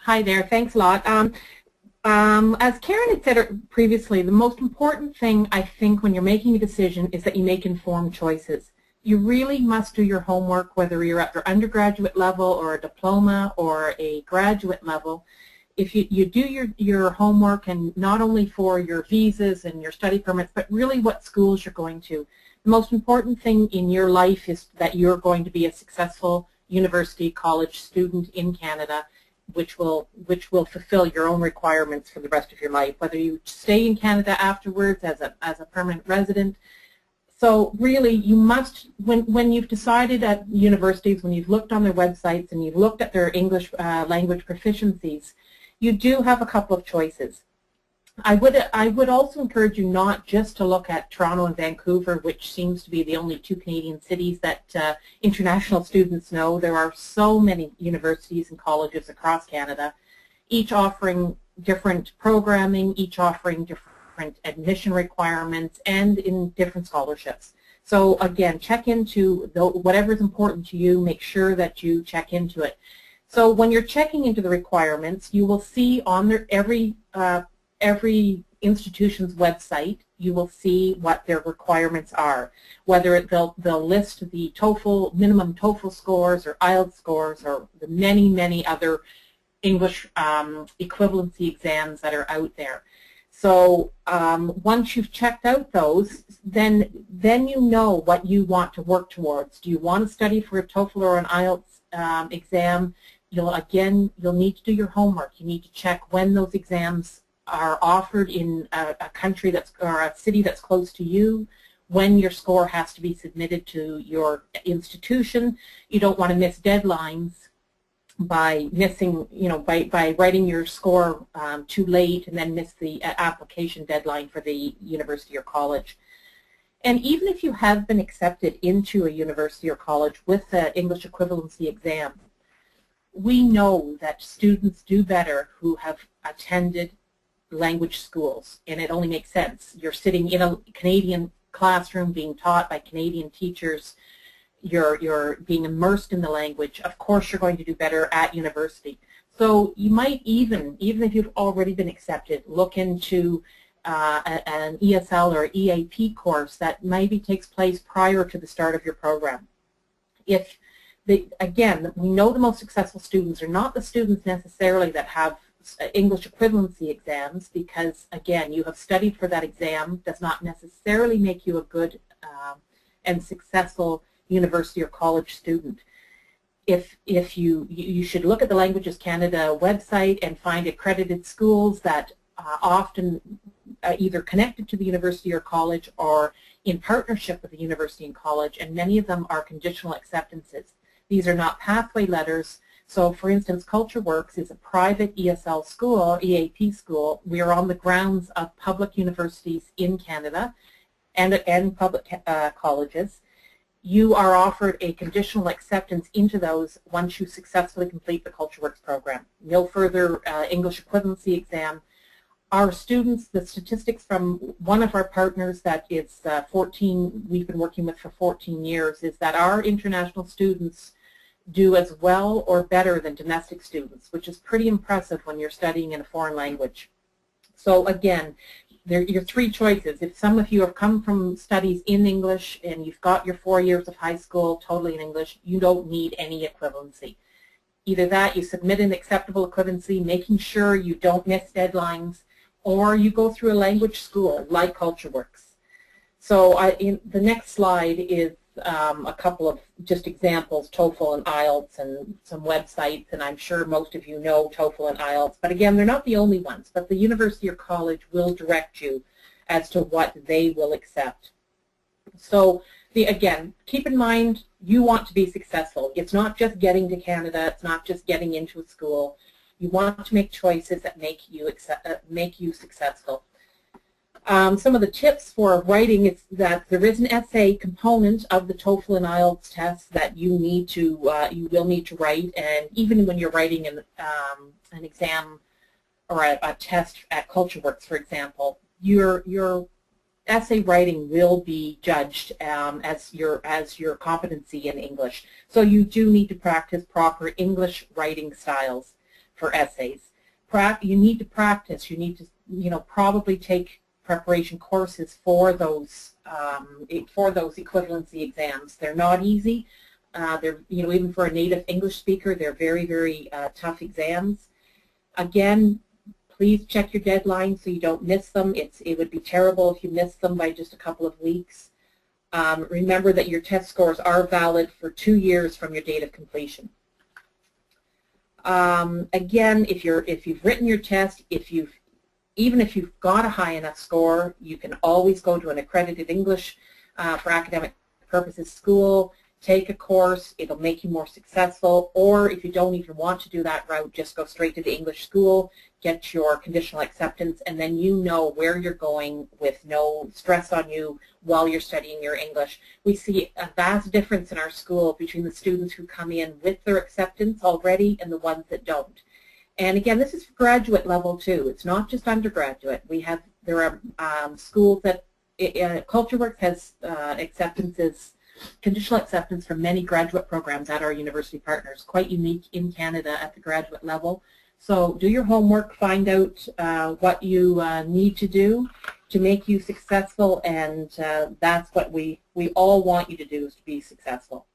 Hi there. Thanks a lot. As Karen had said previously, the most important thing I think when you're making a decision is that you make informed choices. You really must do your homework, whether you're at your undergraduate level or a diploma or a graduate level. If you do your homework, and not only for your visas and your study permits, but really what schools you're going to. The most important thing in your life is that you're going to be a successful university college student in Canada, which will fulfill your own requirements for the rest of your life, whether you stay in Canada afterwards as a permanent resident. So really, you must, when you've decided at universities, when you've looked on their websites and you've looked at their English language proficiencies, you do have a couple of choices. I would also encourage you not just to look at Toronto and Vancouver, which seems to be the only two Canadian cities that international students know. There are so many universities and colleges across Canada, each offering different programming, each offering different admission requirements, and in different scholarships. So again, check into whatever is important to you. Make sure that you check into it. So when you're checking into the requirements, you will see on there every institution's website, you will see what their requirements are. Whether they'll list the TOEFL, minimum TOEFL scores or IELTS scores or the many, many other English equivalency exams that are out there. So once you've checked out those, then you know what you want to work towards. Do you want to study for a TOEFL or an IELTS exam? You'll need to do your homework. You need to check when those exams are offered in a country or a city that's close to you, when your score has to be submitted to your institution. You don't want to miss deadlines by missing, by writing your score too late and then miss the application deadline for the university or college. And even if you have been accepted into a university or college with the English equivalency exam, we know that students do better who have attended language schools, and it only makes sense. You're sitting in a Canadian classroom being taught by Canadian teachers. You're being immersed in the language. Of course you're going to do better at university. So you might even if you've already been accepted, look into an ESL or EAP course that maybe takes place prior to the start of your program. Again, we know the most successful students are not the students necessarily that have English equivalency exams, because again, you have studied for that exam does not necessarily make you a good and successful university or college student. If you should look at the Languages Canada website and find accredited schools that often either connected to the university or college or in partnership with the university and college, and many of them are conditional acceptances. These are not pathway letters. So, for instance, CultureWorks is a private ESL school, EAP school. We are on the grounds of public universities in Canada and public colleges. You are offered a conditional acceptance into those once you successfully complete the CultureWorks program. No further English equivalency exam. Our students, the statistics from one of our partners that is 14, we've been working with for 14 years, is that our international students do as well or better than domestic students, which is pretty impressive when you're studying in a foreign language. So again, there are your three choices. If some of you have come from studies in English and you've got your 4 years of high school totally in English, you don't need any equivalency. Either that, you submit an acceptable equivalency, making sure you don't miss deadlines, or you go through a language school like CultureWorks. So in the next slide is a couple of just examples, TOEFL and IELTS, and some websites, and I'm sure most of you know TOEFL and IELTS, but again, they're not the only ones, but the university or college will direct you as to what they will accept. So again, keep in mind, you want to be successful. It's not just getting to Canada, it's not just getting into a school. You want to make choices that make you successful. Some of the tips for writing is that there is an essay component of the TOEFL and IELTS test that you will need to write, and even when you're writing an exam or a test at CultureWorks, for example, your essay writing will be judged as your competency in English. So you do need to practice proper English writing styles for essays. You need to practice. You need to, probably take preparation courses for those equivalency exams. They're not easy. They're, even for a native English speaker, they're very, very tough exams. Again, please check your deadlines so you don't miss them. It would be terrible if you missed them by just a couple of weeks. Remember that your test scores are valid for 2 years from your date of completion. Again, if you've written your test, even if you've got a high enough score, you can always go to an accredited English for academic purposes school, take a course. It'll make you more successful. Or if you don't even want to do that route, just go straight to the English school, get your conditional acceptance, and then you know where you're going with no stress on you while you're studying your English. We see a vast difference in our school between the students who come in with their acceptance already and the ones that don't. And again, this is for graduate level too. It's not just undergraduate. There are schools that CultureWorks has conditional acceptance for many graduate programs at our university partners, quite unique in Canada at the graduate level. So do your homework, find out what you need to do to make you successful, and that's what we all want you to do, is to be successful.